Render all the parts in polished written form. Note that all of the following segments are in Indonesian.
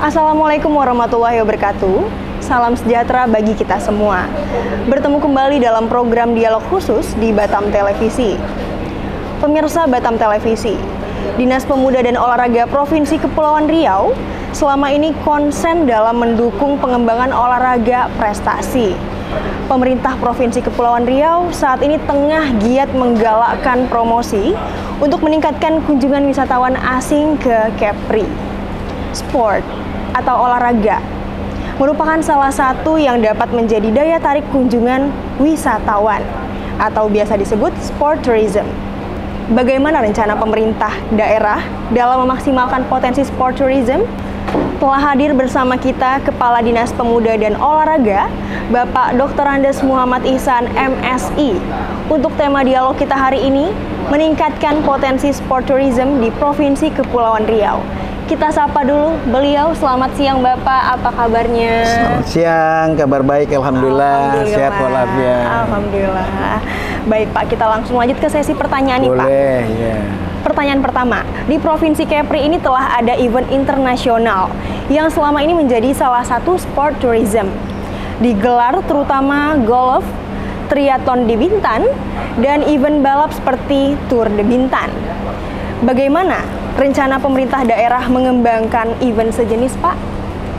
Assalamualaikum warahmatullahi wabarakatuh. Salam sejahtera bagi kita semua. Bertemu kembali dalam program dialog khusus di Batam Televisi. Pemirsa Batam Televisi, Dinas Pemuda dan Olahraga Provinsi Kepulauan Riau selama ini konsen dalam mendukung pengembangan olahraga prestasi. Pemerintah Provinsi Kepulauan Riau saat ini tengah giat menggalakkan promosi untuk meningkatkan kunjungan wisatawan asing ke Kepri. Sport atau olahraga merupakan salah satu yang dapat menjadi daya tarik kunjungan wisatawan atau biasa disebut sport tourism. Bagaimana rencana pemerintah daerah dalam memaksimalkan potensi sport tourism? Telah hadir bersama kita Kepala Dinas Pemuda dan Olahraga, Bapak Dr. Andes Muhammad Ihsan, MSI. Untuk tema dialog kita hari ini, meningkatkan potensi sport tourism di Provinsi Kepulauan Riau. Kita sapa dulu beliau. Selamat siang Bapak, apa kabarnya? Selamat siang, kabar baik, Alhamdulillah. Sehat walafiat. Alhamdulillah. Baik Pak, kita langsung lanjut ke sesi pertanyaan nih Pak. Boleh, ya. Pertanyaan pertama, di Provinsi Kepri ini telah ada event internasional yang selama ini menjadi salah satu sport tourism. Digelar terutama golf, triathlon di Bintan, dan event balap seperti Tour de Bintan. Bagaimana rencana pemerintah daerah mengembangkan event sejenis, Pak?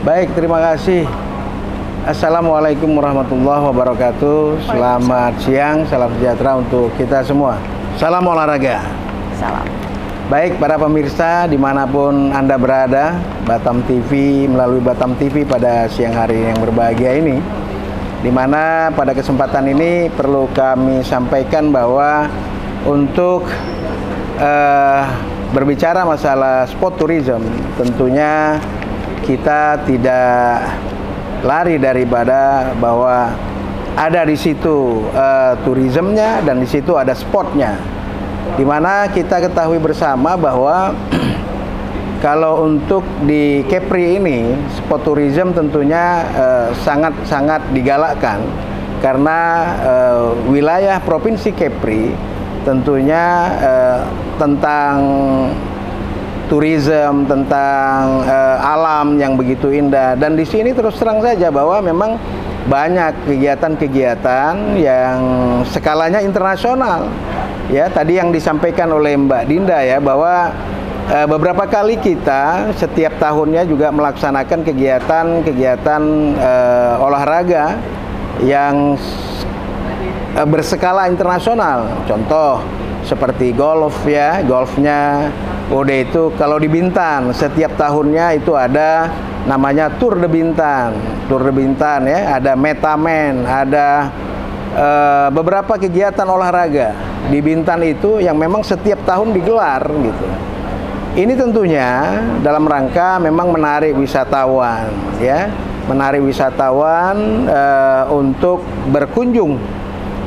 Baik, terima kasih. Assalamualaikum warahmatullahi wabarakatuh. Selamat siang, salam sejahtera untuk kita semua. Salam olahraga. Salam. Baik, para pemirsa dimanapun Anda berada, Batam TV, melalui Batam TV pada siang hari yang berbahagia ini, dimana pada kesempatan ini perlu kami sampaikan bahwa untuk berbicara masalah sport tourism, tentunya kita tidak lari daripada bahwa ada di situ tourismnya dan di situ ada sportnya. Di mana kita ketahui bersama bahwa kalau untuk di Kepri ini sport tourism tentunya sangat-sangat digalakkan karena wilayah Provinsi Kepri tentunya tentang tourism, tentang alam yang begitu indah, dan di sini terus terang saja bahwa memang banyak kegiatan-kegiatan yang skalanya internasional. Ya, tadi yang disampaikan oleh Mbak Dinda ya, bahwa beberapa kali kita setiap tahunnya juga melaksanakan kegiatan-kegiatan olahraga yang berskala internasional. Contoh seperti golf ya, golfnya udah itu kalau di Bintan setiap tahunnya itu ada namanya Tour de Bintan. Tour de Bintan ya, ada Metaman, ada beberapa kegiatan olahraga di Bintan itu yang memang setiap tahun digelar gitu. Ini tentunya dalam rangka memang menarik wisatawan ya, menarik wisatawan untuk berkunjung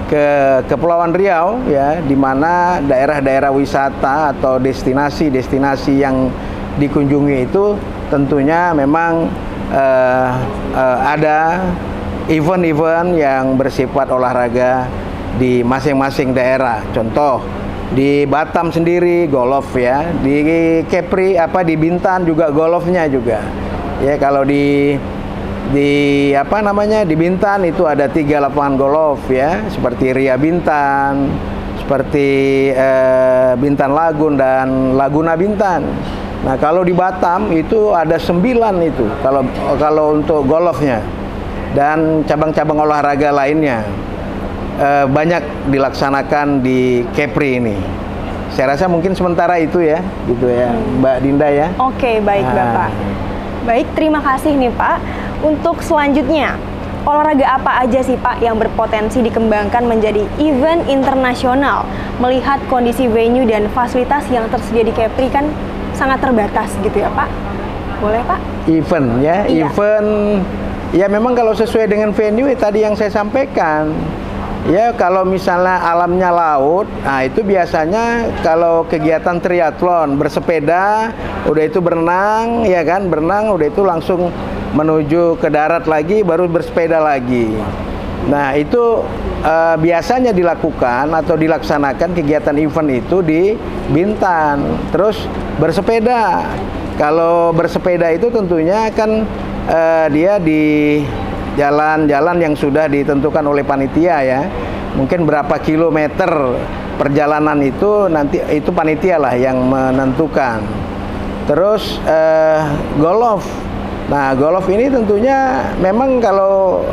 ke Kepulauan Riau ya, di mana daerah-daerah wisata atau destinasi-destinasi yang dikunjungi itu tentunya memang ada event-event yang bersifat olahraga di masing-masing daerah. Contoh di Batam sendiri golf ya, di Kepri di Bintan juga golfnya juga. Ya, kalau di Bintan itu ada 3 lapangan golf ya, seperti Ria Bintan, seperti Bintan Lagun dan Laguna Bintan. Nah, kalau di Batam itu ada 9 itu kalau untuk golfnya, dan cabang-cabang olahraga lainnya banyak dilaksanakan di Kepri ini. Saya rasa mungkin sementara itu ya, gitu ya, Mbak Dinda ya. Oke, baik Bapak. Baik, terima kasih nih Pak. Untuk selanjutnya, olahraga apa aja sih Pak yang berpotensi dikembangkan menjadi event internasional? Melihat kondisi venue dan fasilitas yang tersedia di Kepri kan sangat terbatas gitu ya Pak. Boleh Pak? Event ya, iya. Event ya memang kalau sesuai dengan venue tadi yang saya sampaikan. Ya, kalau misalnya alamnya laut, nah itu biasanya kalau kegiatan triathlon, bersepeda, udah itu berenang, ya kan, berenang, udah itu langsung menuju ke darat lagi, baru bersepeda lagi. Nah, itu biasanya dilakukan atau dilaksanakan kegiatan event itu di Bintan. Terus bersepeda Kalau bersepeda itu tentunya kan dia di jalan-jalan yang sudah ditentukan oleh panitia ya. Mungkin berapa kilometer perjalanan itu nanti itu panitia lah yang menentukan. Terus golf. Nah, golf ini tentunya memang kalau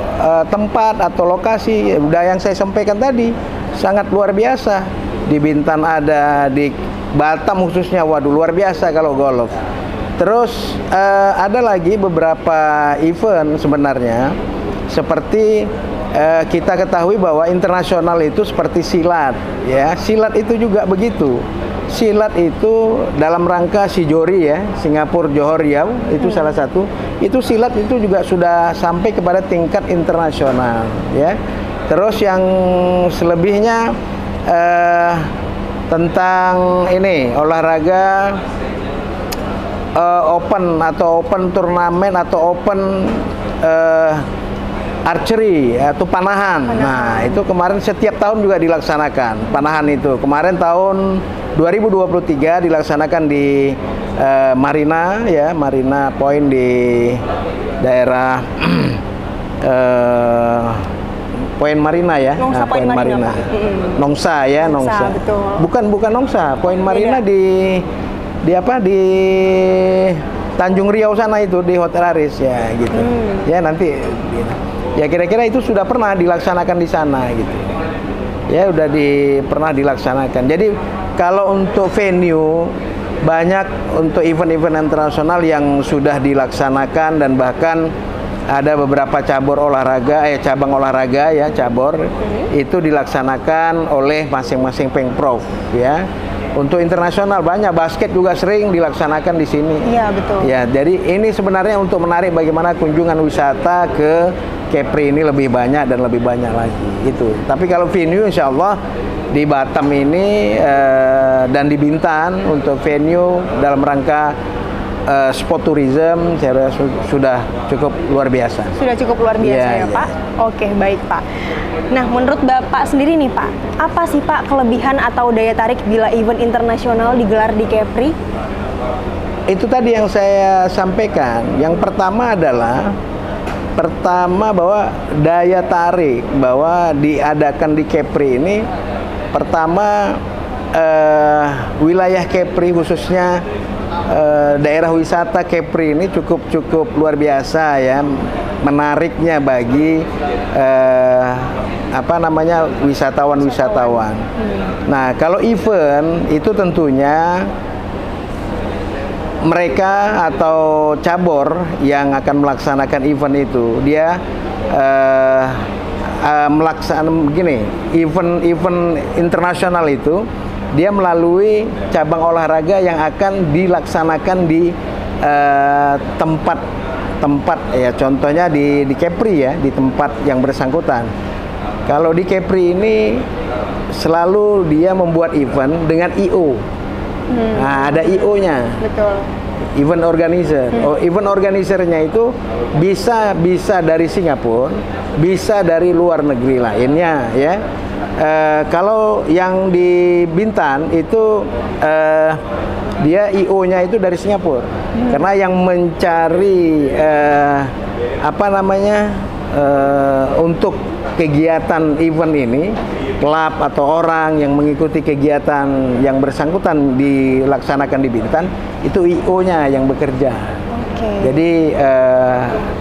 tempat atau lokasi udah yang saya sampaikan tadi sangat luar biasa. Di Bintan ada, di Batam khususnya, waduh luar biasa kalau golf. Terus ada lagi beberapa event sebenarnya seperti kita ketahui bahwa internasional itu seperti silat, ya. Silat itu juga begitu. Silat itu dalam rangka Sijori ya, Singapura Johor Riau itu salah satu. Itu silat itu juga sudah sampai kepada tingkat internasional, ya. Terus yang selebihnya tentang ini olahraga open atau open turnamen atau open archery atau panahan. Nah, itu kemarin setiap tahun juga dilaksanakan panahan itu. Kemarin tahun 2023 dilaksanakan di Marina ya, Marina Point di daerah Poin Marina ya. Nongsa, Poin Marina. Nongsa ya, Nongsa. Betul. Bukan Nongsa, Poin Marina di apa di Tanjung Riau sana itu di Hotel Aris ya gitu. Ya nanti ya kira-kira itu sudah pernah dilaksanakan di sana gitu. Ya udah pernah dilaksanakan. Jadi kalau untuk venue banyak untuk event-event internasional yang sudah dilaksanakan dan bahkan ada beberapa cabang olahraga itu dilaksanakan oleh masing-masing Pengprov ya. Untuk internasional banyak, basket juga sering dilaksanakan di sini. Iya, betul. Ya, jadi ini sebenarnya untuk menarik bagaimana kunjungan wisata ke Kepri ini lebih banyak dan lebih banyak lagi itu. Tapi kalau venue insya Allah di Batam ini dan di Bintan untuk venue dalam rangka sport tourism saya rasa sudah cukup luar biasa. Sudah cukup luar biasa ya, Pak? Oke, baik Pak. Nah, menurut Bapak sendiri nih Pak, apa sih Pak kelebihan atau daya tarik bila event internasional digelar di Kepri? Itu tadi yang saya sampaikan. Yang pertama adalah bahwa daya tarik bahwa diadakan di Kepri ini pertama wilayah Kepri khususnya daerah wisata Kepri ini cukup luar biasa ya, menariknya bagi wisatawan. Nah, kalau event itu tentunya mereka atau cabur yang akan melaksanakan event itu dia melaksanakan begini, event internasional itu dia melalui cabang olahraga yang akan dilaksanakan di tempat ya, contohnya di Kepri ya, di tempat yang bersangkutan. Kalau di Kepri ini selalu dia membuat event dengan IO. Nah, ada IO-nya. Betul. Event organizer. Event organizernya itu bisa dari Singapura, bisa dari luar negeri lainnya ya. Kalau yang di Bintan itu dia IO-nya itu dari Singapura, karena yang mencari untuk kegiatan event ini, klub atau orang yang mengikuti kegiatan yang bersangkutan dilaksanakan di Bintan, itu IO-nya yang bekerja. Jadi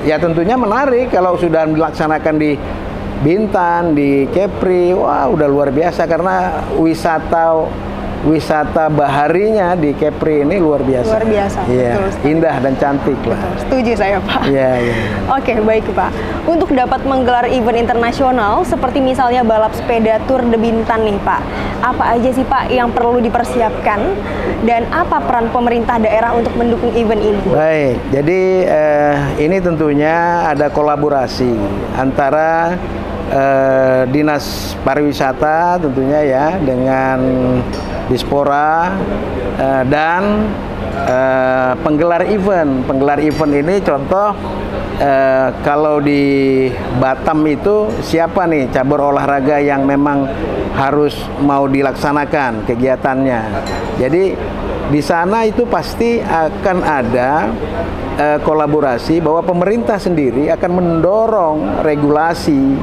ya tentunya menarik kalau sudah dilaksanakan di Bintan, di Kepri, wah udah luar biasa karena wisata baharinya di Kepri ini luar biasa. Luar biasa, ya, betul. Indah dan cantik lah. Betul, setuju saya Pak. Iya. Oke, baik Pak. Untuk dapat menggelar event internasional seperti misalnya balap sepeda Tour de Bintan nih Pak, apa aja sih Pak yang perlu dipersiapkan dan apa peran pemerintah daerah untuk mendukung event ini? Baik, jadi ini tentunya ada kolaborasi antara Dinas Pariwisata tentunya ya dengan Dispora dan penggelar event. Penggelar event ini contoh kalau di Batam itu siapa nih cabur olahraga yang memang harus mau dilaksanakan kegiatannya. Jadi Di sana itu pasti akan ada kolaborasi bahwa pemerintah sendiri akan mendorong regulasi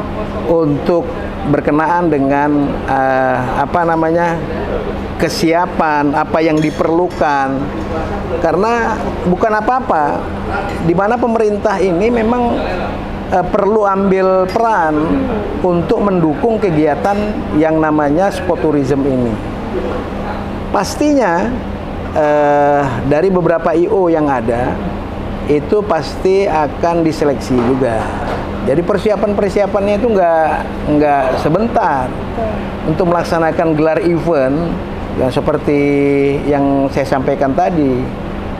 untuk berkenaan dengan kesiapan apa yang diperlukan, karena bukan apa-apa, di mana pemerintah ini memang perlu ambil peran untuk mendukung kegiatan yang namanya sport tourism ini. Pastinya dari beberapa IO yang ada itu pasti akan diseleksi juga. Jadi persiapannya itu nggak sebentar untuk melaksanakan gelar event yang seperti yang saya sampaikan tadi,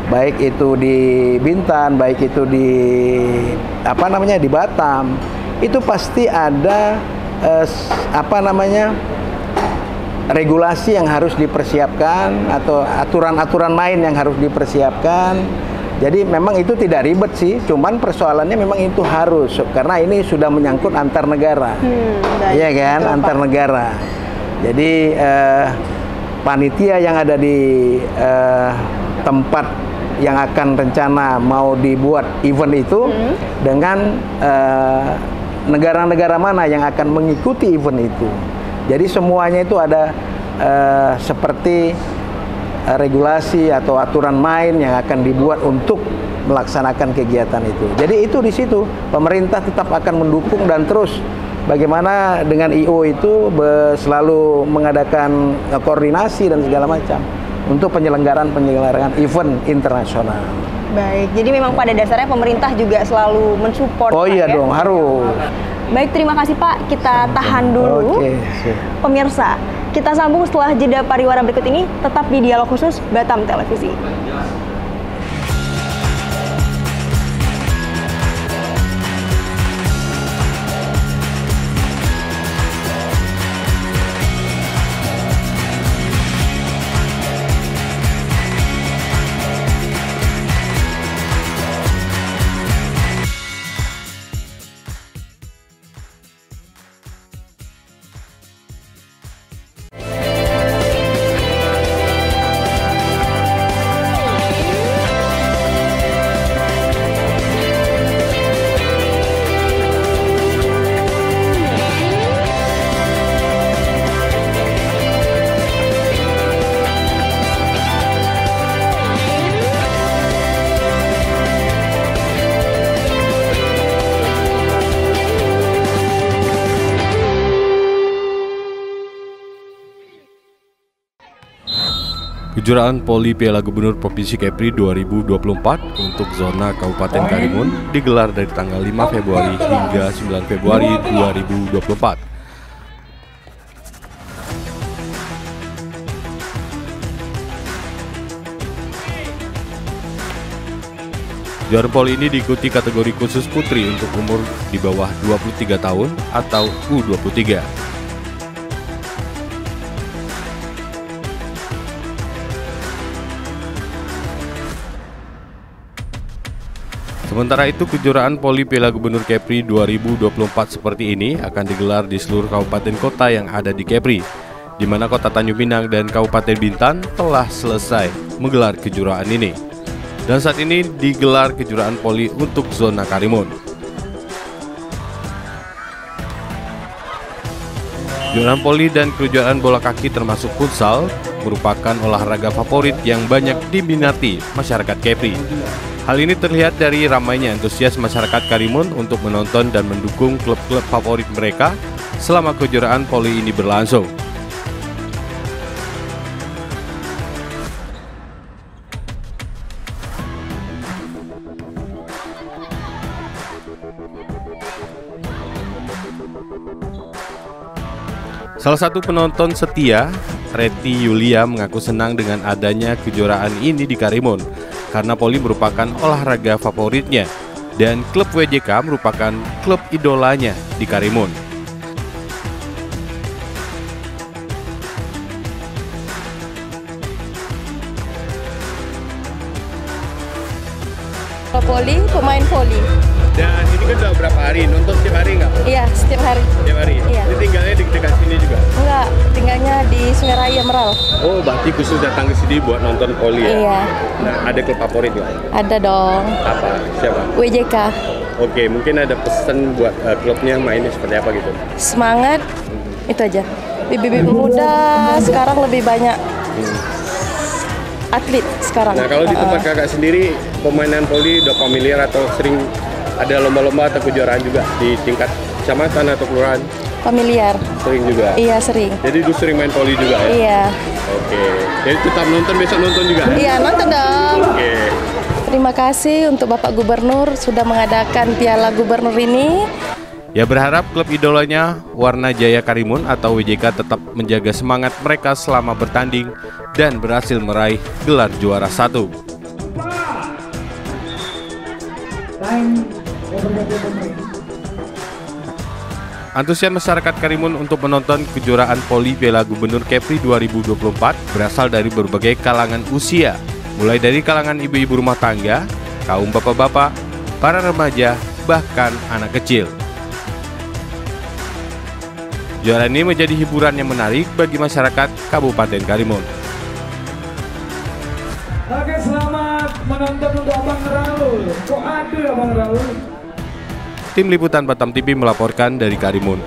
baik itu di Bintan, baik itu di di Batam, itu pasti ada regulasi yang harus dipersiapkan atau aturan-aturan main yang harus dipersiapkan. Jadi memang itu tidak ribet sih, cuman persoalannya memang itu harus, karena ini sudah menyangkut antar negara, iya kan, antar negara. Jadi panitia yang ada di tempat yang akan rencana mau dibuat event itu dengan negara-negara mana yang akan mengikuti event itu. Jadi semuanya itu ada seperti regulasi atau aturan main yang akan dibuat untuk melaksanakan kegiatan itu. Jadi itu di situ pemerintah tetap akan mendukung dan terus bagaimana dengan IO itu selalu mengadakan koordinasi dan segala macam untuk penyelenggaraan event internasional. Baik, jadi memang pada dasarnya pemerintah juga selalu mensupport. Oh iya dong, harus. Baik, terima kasih Pak. Kita tahan dulu. Oke. Pemirsa, kita sambung setelah jeda pariwara berikut ini, tetap di Dialog Khusus Batam Televisi. Kejuaraan Poli Piala Gubernur Provinsi Kepri 2024 untuk zona Kabupaten Karimun digelar dari tanggal 5 Februari hingga 9 Februari 2024. Kejuaraan Poli ini diikuti kategori khusus putri untuk umur di bawah 23 tahun atau U23. Sementara itu, kejuaraan Poli Piala Gubernur Kepri 2024 seperti ini akan digelar di seluruh kabupaten kota yang ada di Kepri, di mana Kota Tanjung Pinang dan Kabupaten Bintan telah selesai menggelar kejuaraan ini. Dan saat ini digelar kejuaraan Poli untuk zona Karimun. Kejuaraan Poli dan kejuaraan bola kaki termasuk futsal merupakan olahraga favorit yang banyak diminati masyarakat Kepri. Hal ini terlihat dari ramainya antusias masyarakat Karimun untuk menonton dan mendukung klub-klub favorit mereka selama kejuaraan Poli ini berlangsung. Salah satu penonton setia, Reti Yulia, mengaku senang dengan adanya kejuaraan ini di Karimun karena Poli merupakan olahraga favoritnya dan klub WJK merupakan klub idolanya di Karimun. Poli, pemain Poli. Dan ini kan udah berapa hari? Nonton setiap hari nggak? Iya, setiap hari. Setiap hari? Iya. Ini tinggalnya di dekat sini juga? Enggak, tinggal Liganya di Sungai Raya Meral. Oh, berarti khusus datang ke sini buat nonton voli ya? Iya. Nah, ada klub favorit nggak? Ada dong. Apa? Siapa? WJK. Oke, mungkin ada pesan buat klubnya mainnya seperti apa gitu? Semangat. Itu aja. Bibit-bibit muda sekarang lebih banyak atlet sekarang. Nah, kalau di tempat kakak sendiri, pemainan voli udah familiar atau sering ada lomba-lomba atau kejuaraan juga di tingkat kecamatan atau kelurahan? Familiar. Sering juga? Iya, sering. Jadi lu sering main voli juga ya? Iya. Oke. Jadi tetap nonton, besok nonton juga? Iya, nonton dong. Oke. Terima kasih untuk Bapak Gubernur sudah mengadakan Piala Gubernur ini. Ya berharap klub idolanya Warna Jaya Karimun atau WJK tetap menjaga semangat mereka selama bertanding dan berhasil meraih gelar juara 1. Antusias masyarakat Karimun untuk menonton kejuaraan voli Piala Gubernur Kepri 2024 berasal dari berbagai kalangan usia, mulai dari kalangan ibu-ibu rumah tangga, kaum bapak-bapak, para remaja, bahkan anak kecil. Kejuaraan ini menjadi hiburan yang menarik bagi masyarakat Kabupaten Karimun. Oke, selamat menonton untuk Abang Raul. Kok ada Abang Raul? Tim Liputan Batam TV melaporkan dari Karimun.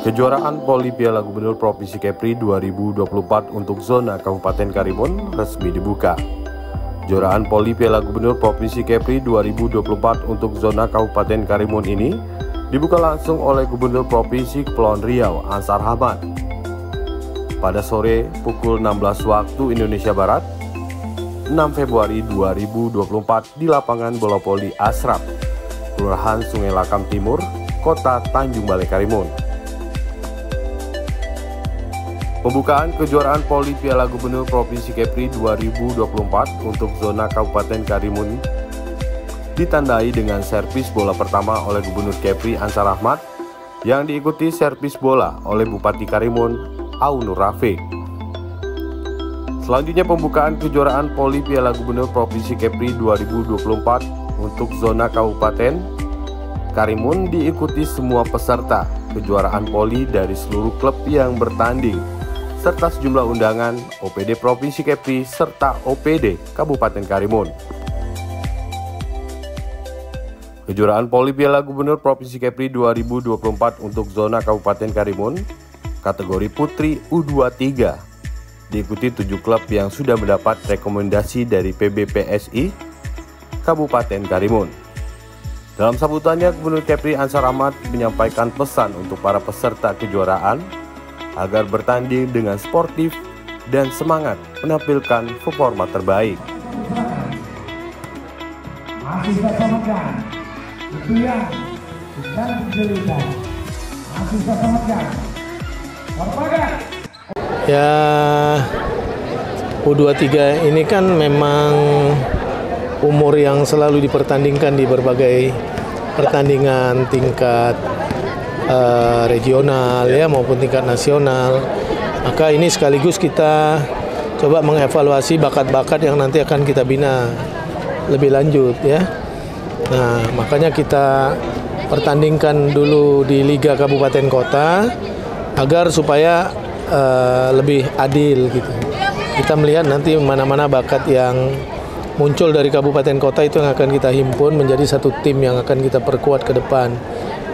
Kejuaraan Voli Piala Gubernur Provinsi Kepri 2024 untuk zona Kabupaten Karimun resmi dibuka. Kejuaraan Voli Piala Gubernur Provinsi Kepri 2024 untuk zona Kabupaten Karimun ini dibuka langsung oleh Gubernur Provinsi Kepulauan Riau, Ansar Ahmad, pada sore pukul 16 waktu Indonesia Barat, 6 Februari 2024 di lapangan bola voli Asrap, Kelurahan Sungai Lakam Timur, Kota Tanjung Balai Karimun. Pembukaan kejuaraan Voli Piala Gubernur Provinsi Kepri 2024 untuk zona Kabupaten Karimun ditandai dengan servis bola pertama oleh Gubernur Kepri Ansar Ahmad yang diikuti servis bola oleh Bupati Karimun Aunur Rafiq. Selanjutnya pembukaan kejuaraan Voli Piala Gubernur Provinsi Kepri 2024 untuk zona Kabupaten Karimun diikuti semua peserta kejuaraan voli dari seluruh klub yang bertanding serta sejumlah undangan OPD Provinsi Kepri serta OPD Kabupaten Karimun. Kejuaraan Voli Piala Gubernur Provinsi Kepri 2024 untuk zona Kabupaten Karimun kategori putri U23 diikuti 7 klub yang sudah mendapat rekomendasi dari PBPSI Kabupaten Karimun. Dalam sambutannya, Gubernur Kepri Ansar Ahmad menyampaikan pesan untuk para peserta kejuaraan agar bertanding dengan sportif dan semangat menampilkan performa terbaik. Masih kita samakan. Itu yang dan cerita. Masih kita samakan. Warpaga. Ya, U23 ini kan memang umur yang selalu dipertandingkan di berbagai pertandingan tingkat regional ya maupun tingkat nasional. Maka ini sekaligus kita coba mengevaluasi bakat-bakat yang nanti akan kita bina lebih lanjut ya. Nah, makanya kita pertandingkan dulu di Liga Kabupaten Kota agar supaya lebih adil gitu. Kita melihat nanti mana-mana bakat yang muncul dari kabupaten kota itu yang akan kita himpun menjadi satu tim yang akan kita perkuat ke depan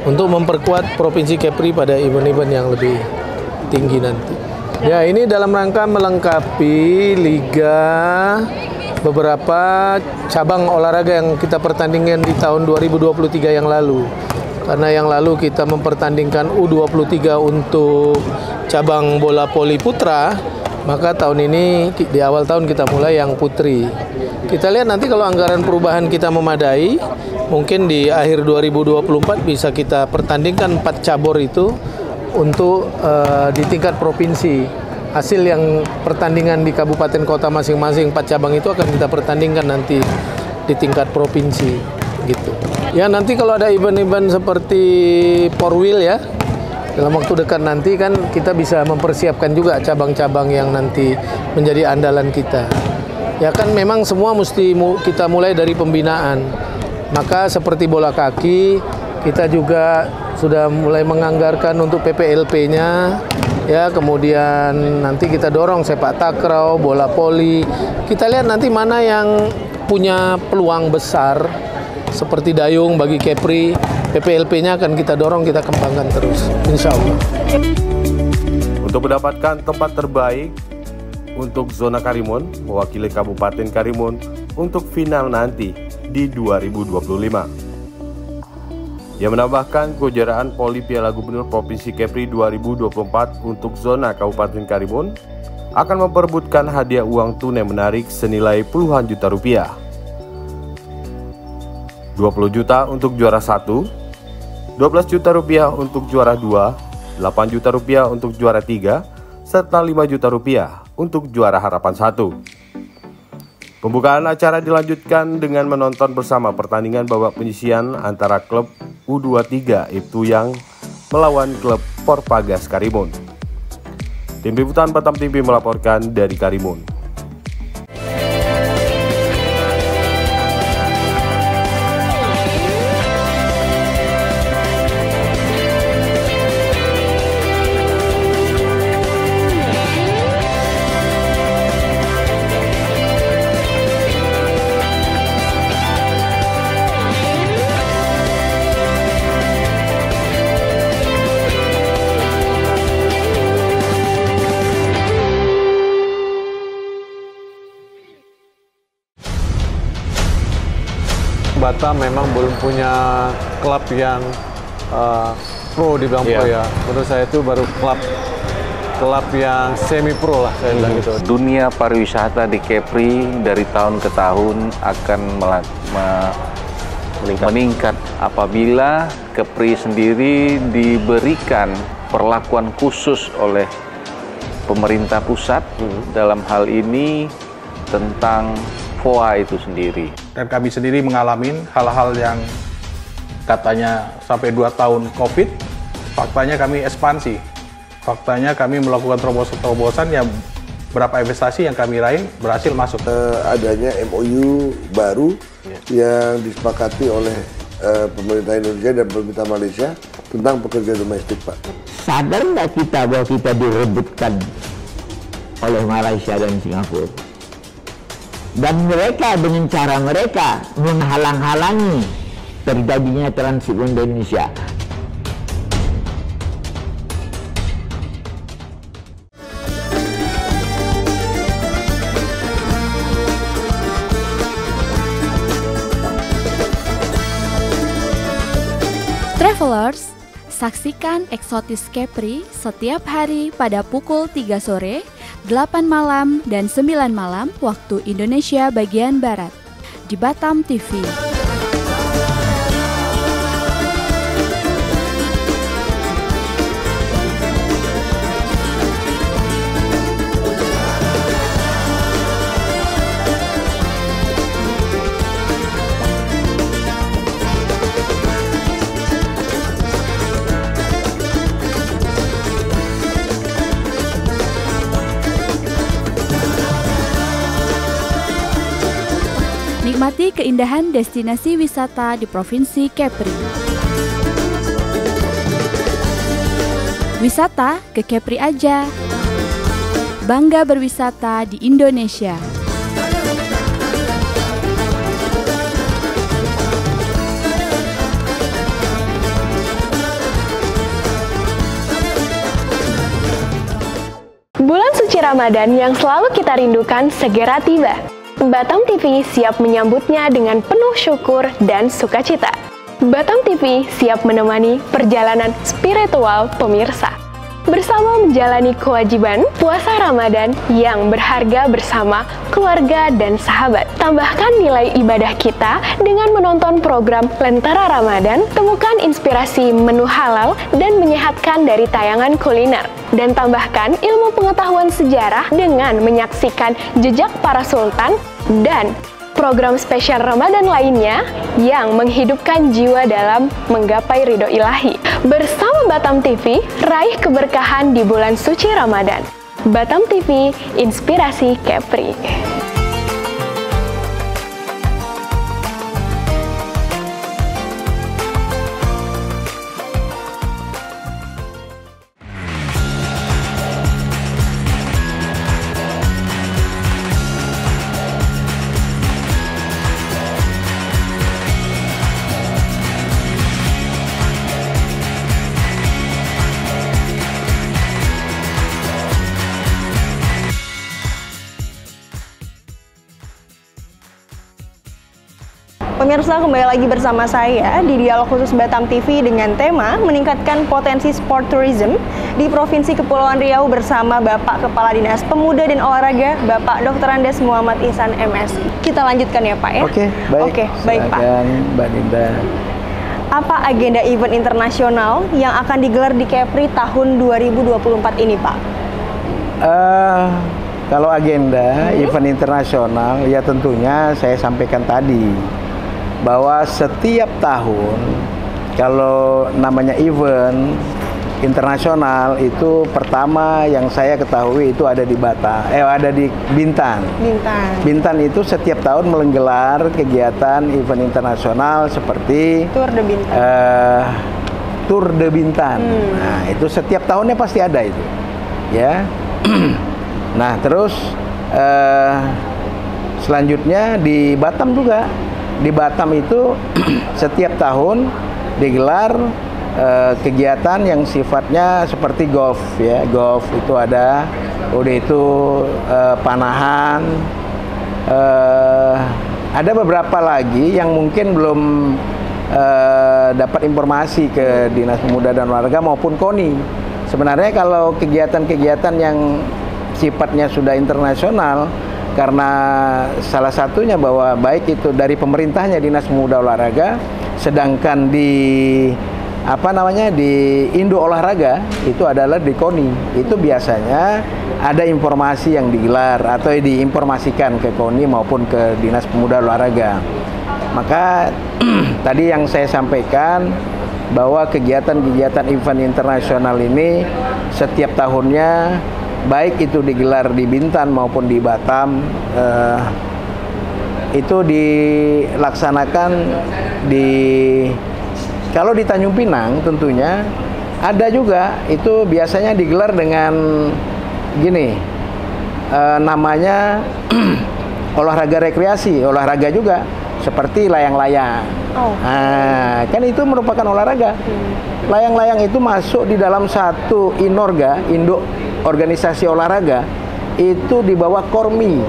untuk memperkuat Provinsi Kepri pada event-event yang lebih tinggi nanti. Ya, ini dalam rangka melengkapi liga beberapa cabang olahraga yang kita pertandingkan di tahun 2023 yang lalu. Karena yang lalu kita mempertandingkan U23 untuk cabang bola voli putra, maka tahun ini di awal tahun kita mulai yang putri. Kita lihat nanti kalau anggaran perubahan kita memadai, mungkin di akhir 2024 bisa kita pertandingkan 4 cabur itu untuk di tingkat provinsi. Hasil yang pertandingan di kabupaten kota masing-masing 4 cabang itu akan kita pertandingkan nanti di tingkat provinsi gitu. Ya nanti kalau ada event-event seperti four wheel ya, dalam waktu dekat nanti kan kita bisa mempersiapkan juga cabang-cabang yang nanti menjadi andalan kita. Ya kan memang semua mesti kita mulai dari pembinaan. Maka seperti bola kaki, kita juga sudah mulai menganggarkan untuk PPLP-nya. Ya, kemudian nanti kita dorong sepak takraw, bola voli. Kita lihat nanti mana yang punya peluang besar seperti dayung bagi Kepri, PPLP-nya akan kita dorong, kita kembangkan terus, insya Allah. Untuk mendapatkan tempat terbaik untuk zona Karimun, mewakili Kabupaten Karimun untuk final nanti di 2025. Ia menambahkan kejuaraan Poli Piala Gubernur Provinsi Kepri 2024 untuk zona Kabupaten Karimun akan memperebutkan hadiah uang tunai menarik senilai puluhan juta rupiah. 20 juta untuk juara 1, 12 juta rupiah untuk juara 2, 8 juta rupiah untuk juara 3, serta 5 juta rupiah untuk juara harapan 1. Pembukaan acara dilanjutkan dengan menonton bersama pertandingan babak penyisihan antara klub U23 Ibtu yang melawan klub Porpagas Karimun. Tim Liputan Batam TV melaporkan dari Karimun. Batam memang belum punya klub yang pro dibilang pro ya. Menurut saya itu baru klub yang semi pro lah saya bilang gitu. Dunia pariwisata di Kepri dari tahun ke tahun akan meningkat apabila Kepri sendiri diberikan perlakuan khusus oleh pemerintah pusat dalam hal ini tentang FOA itu sendiri. Dan kami sendiri mengalami hal-hal yang katanya sampai 2 tahun COVID, faktanya kami ekspansi. Faktanya kami melakukan terobosan-terobosan yang berapa investasi yang kami raih berhasil masuk. Adanya MOU baru yang disepakati oleh pemerintah Indonesia dan pemerintah Malaysia tentang pekerja domestik, Pak. Sadar nggak kita bahwa kita direbutkan oleh Malaysia dan Singapura? Dan mereka dengan cara mereka menghalang-halangi terjadinya transit di Indonesia. Travelers, saksikan Eksotis Kepri setiap hari pada pukul 3 sore, 8 malam, dan 9 malam waktu Indonesia bagian Barat di Batam TV. Nikmati keindahan destinasi wisata di Provinsi Kepri. Wisata ke Kepri aja. Bangga berwisata di Indonesia. Ramadan yang selalu kita rindukan segera tiba. Batam TV siap menyambutnya dengan penuh syukur dan sukacita. Batam TV siap menemani perjalanan spiritual pemirsa. Bersama menjalani kewajiban puasa Ramadan yang berharga bersama keluarga dan sahabat. Tambahkan nilai ibadah kita dengan menonton program Lentera Ramadan, temukan inspirasi menu halal dan menyehatkan dari tayangan kuliner. Dan tambahkan ilmu pengetahuan sejarah dengan menyaksikan jejak para sultan dan program spesial Ramadan lainnya yang menghidupkan jiwa dalam menggapai ridho ilahi. Bersama Batam TV, raih keberkahan di bulan suci Ramadan. Batam TV, inspirasi Kepri. Pemirsa, kembali lagi bersama saya di Dialog Khusus Batam TV dengan tema meningkatkan potensi sport tourism di Provinsi Kepulauan Riau bersama Bapak Kepala Dinas Pemuda dan Olahraga, Bapak Dr. Andes Muhammad Ihsan MSI. Kita lanjutkan ya Pak ya? Oke, baik. Oke, baik Pak. Mbak Dinda. Apa agenda event internasional yang akan digelar di Kepri tahun 2024 ini Pak? Kalau agenda event internasional ya tentunya saya sampaikan tadi bahwa setiap tahun kalau namanya event internasional itu pertama yang saya ketahui itu ada di ada di Bintan. Bintan itu setiap tahun menggelar kegiatan event internasional seperti Tour de Bintan. Tour de Bintan. Nah, itu setiap tahunnya pasti ada itu. Ya. Nah, terus selanjutnya di Batam juga. Di Batam itu setiap tahun digelar kegiatan yang sifatnya seperti golf ya. Golf itu ada, udah itu panahan, ada beberapa lagi yang mungkin belum dapat informasi ke Dinas Pemuda dan Olahraga maupun KONI. Sebenarnya kalau kegiatan-kegiatan yang sifatnya sudah internasional, karena salah satunya bahwa baik itu dari pemerintahnya Dinas Pemuda Olahraga, sedangkan di di Indo Olahraga itu adalah di KONI. Itu biasanya ada informasi yang digelar atau diinformasikan ke KONI maupun ke Dinas Pemuda Olahraga. Maka tadi yang saya sampaikan bahwa kegiatan-kegiatan event internasional ini setiap tahunnya baik itu digelar di Bintan maupun di Batam, itu dilaksanakan kalau di Tanjung Pinang tentunya ada juga, itu biasanya digelar dengan gini, namanya olahraga rekreasi, olahraga juga seperti layang-layang. Nah, kan itu merupakan olahraga. Layang-layang itu masuk di dalam satu Inorga, Induk Organisasi Olahraga, itu di bawah KORMI,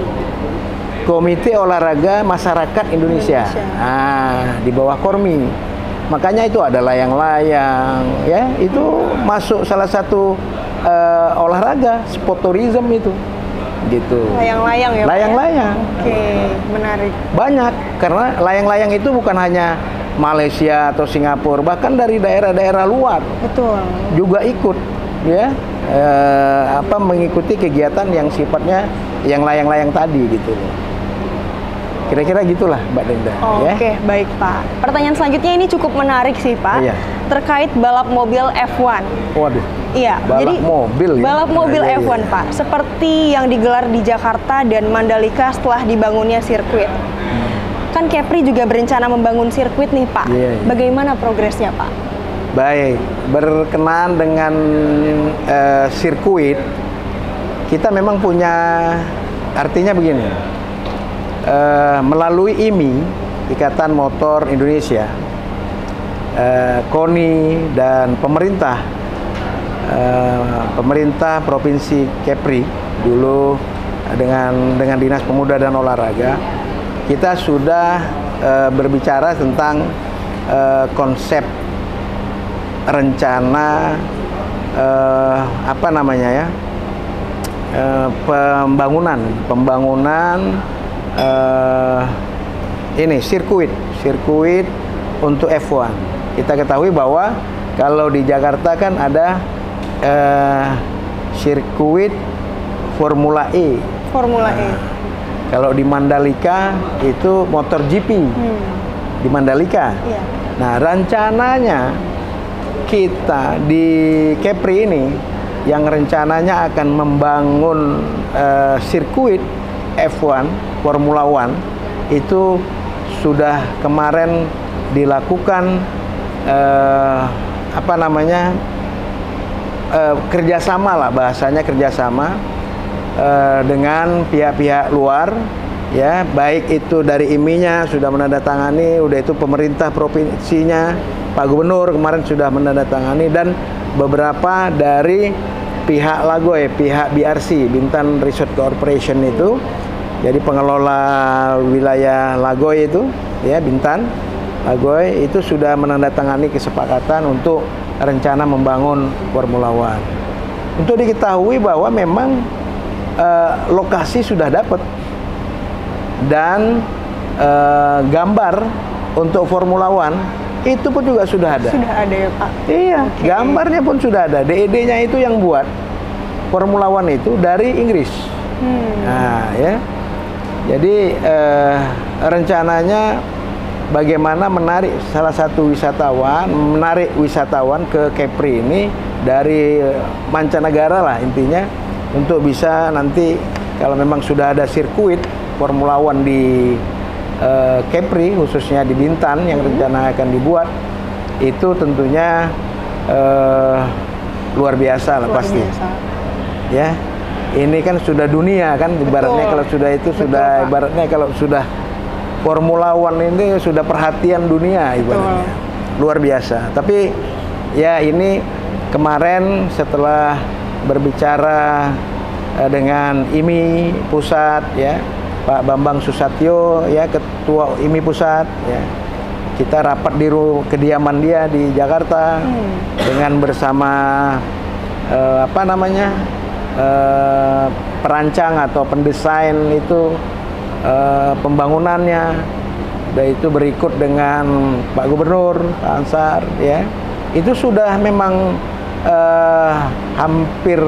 Komite Olahraga Masyarakat Indonesia. Nah, di bawah KORMI. Makanya itu ada layang-layang, ya, itu masuk salah satu olahraga, sport tourism itu. Gitu. Layang-layang ya Pak? Layang-layang. Oke, menarik. Banyak, karena layang-layang itu bukan hanya Malaysia atau Singapura, bahkan dari daerah-daerah luar. Betul. Juga ikut, ya. Mengikuti kegiatan yang sifatnya yang layang-layang tadi gitu. Kira-kira gitulah Mbak Dinda. Oke, baik Pak. Pertanyaan selanjutnya ini cukup menarik sih Pak. Iya. Terkait balap mobil F1. Waduh. Iya, balap mobil ya. Balap mobil Iya. F1 Pak, seperti yang digelar di Jakarta dan Mandalika setelah dibangunnya sirkuit. Kan Kepri juga berencana membangun sirkuit nih Pak. Iya. Bagaimana progresnya Pak? Baik, berkenaan dengan sirkuit, kita memang punya, artinya begini, melalui IMI, Ikatan Motor Indonesia, KONI dan pemerintah Provinsi Kepri dulu dengan Dinas Pemuda dan Olahraga, kita sudah berbicara tentang konsep rencana apa namanya ya, pembangunan ini sirkuit untuk F1. Kita ketahui bahwa kalau di Jakarta kan ada sirkuit Formula E. Kalau di Mandalika itu MotoGP. Di Mandalika. Nah, rencananya kita di Kepri ini yang rencananya akan membangun sirkuit F1 Formula One itu sudah kemarin dilakukan apa namanya kerjasama lah, bahasanya kerjasama dengan pihak-pihak luar, ya, baik itu dari IMI-nya sudah menandatangani, udah itu pemerintah provinsinya, Pak Gubernur kemarin sudah menandatangani, dan beberapa dari pihak Lagoy, pihak BRC, Bintan Resort Corporation itu, jadi pengelola wilayah Lagoy itu, ya, Bintan Lagoy itu sudah menandatangani kesepakatan untuk rencana membangun Formula One. Untuk diketahui bahwa memang lokasi sudah dapat dan gambar untuk Formula One itu pun juga sudah ada. Sudah ada ya Pak? Iya, gambarnya pun sudah ada. DED-nya itu yang buat Formula One itu dari Inggris. Nah, ya. Jadi rencananya bagaimana menarik salah satu wisatawan, menarik wisatawan ke Kepri ini dari mancanegara lah intinya, untuk bisa nanti kalau memang sudah ada sirkuit Formula One di Kepri, khususnya di Bintan yang rencana akan dibuat, itu tentunya luar biasa lah, pasti. Ya, ini kan sudah dunia kan, ibaratnya kalau sudah itu sudah, ibaratnya kalau sudah Formula One ini sudah perhatian dunia ibaratnya. Luar biasa. Tapi ya ini kemarin setelah berbicara dengan IMI pusat, ya, Pak Bambang Susatyo, ya, Ketua IMI pusat, ya, kita rapat di kediaman dia di Jakarta dengan bersama apa namanya perancang atau pendesain itu pembangunannya, dan itu berikut dengan Pak Gubernur, Pak Ansar, ya, itu sudah memang hampir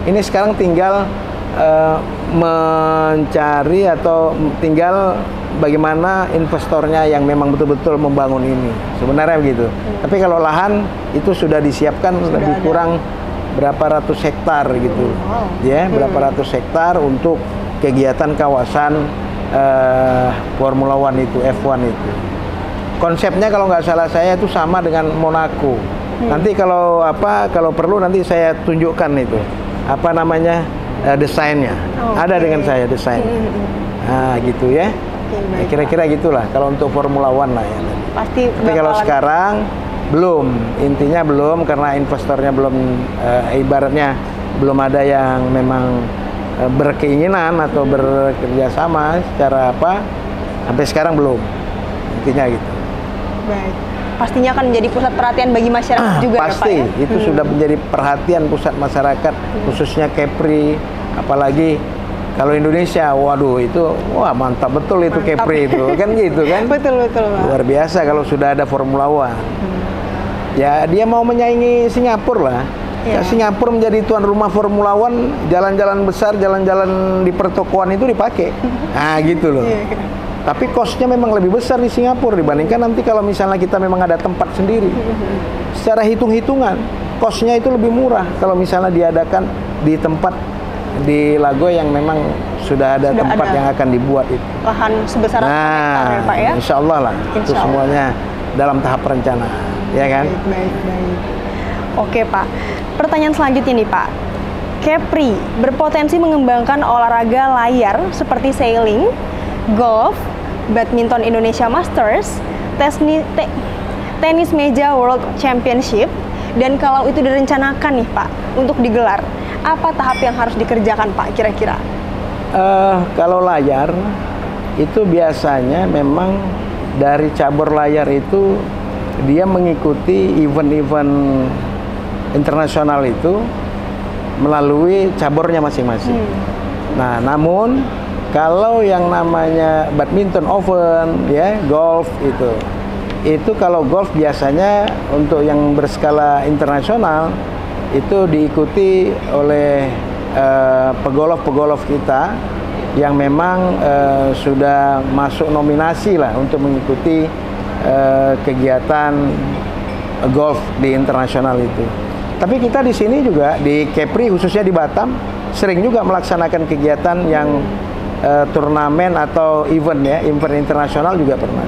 ini sekarang tinggal mencari atau tinggal bagaimana investornya yang memang betul-betul membangun ini, sebenarnya begitu. Tapi kalau lahan itu sudah disiapkan lebih kurang berapa ratus hektar gitu, ya, berapa ratus hektar untuk kegiatan kawasan Formula One itu, F1 itu. Konsepnya kalau nggak salah saya itu sama dengan Monaco. Nanti kalau kalau perlu nanti saya tunjukkan itu apa namanya desainnya. Ada dengan saya desain. Nah gitu ya. Kira-kira gitulah kalau untuk Formula One lah ya. Pasti. Tapi kalau sekarang belum, intinya belum, karena investornya belum, ibaratnya belum ada yang memang berkeinginan atau bekerja sama secara apa, sampai sekarang belum, intinya gitu. Baik, pastinya akan menjadi pusat perhatian bagi masyarakat juga pasti, ya Pak ya? Itu sudah menjadi perhatian pusat masyarakat, khususnya Kepri, apalagi kalau Indonesia, waduh itu, wah mantap betul itu Kepri itu, kan gitu kan? Betul Pak. Luar biasa kalau sudah ada Formula One. Ya dia mau menyaingi Singapura lah. Ya, Singapura menjadi tuan rumah Formula One, jalan-jalan besar, jalan-jalan di pertokoan itu dipakai. Nah gitu loh. Tapi cost-nya memang lebih besar di Singapura dibandingkan nanti kalau misalnya kita memang ada tempat sendiri. Secara hitung-hitungan, cost-nya itu lebih murah kalau misalnya diadakan di tempat di Lagoy yang memang sudah ada tempat yang akan dibuat itu. Lahan sebesar hektar ya Pak ya? Insya Allah lah, itu semuanya dalam tahap rencana, ya kan? Baik. Oke Pak, pertanyaan selanjutnya nih Pak. Kepri berpotensi mengembangkan olahraga layar seperti sailing, golf, badminton Indonesia Masters, tenis meja World Championship, dan kalau itu direncanakan nih Pak untuk digelar, Apa tahap yang harus dikerjakan Pak kira-kira? Kalau layar itu biasanya memang dari cabur layar itu dia mengikuti event-event internasional itu melalui caburnya masing-masing. Nah, namun kalau yang namanya badminton open, ya, golf itu kalau golf biasanya untuk yang berskala internasional itu diikuti oleh pegolf-pegolf kita yang memang sudah masuk nominasi lah untuk mengikuti kegiatan golf di internasional itu. Tapi kita di sini juga di Kepri khususnya di Batam sering juga melaksanakan kegiatan yang turnamen atau event ya, event internasional juga pernah.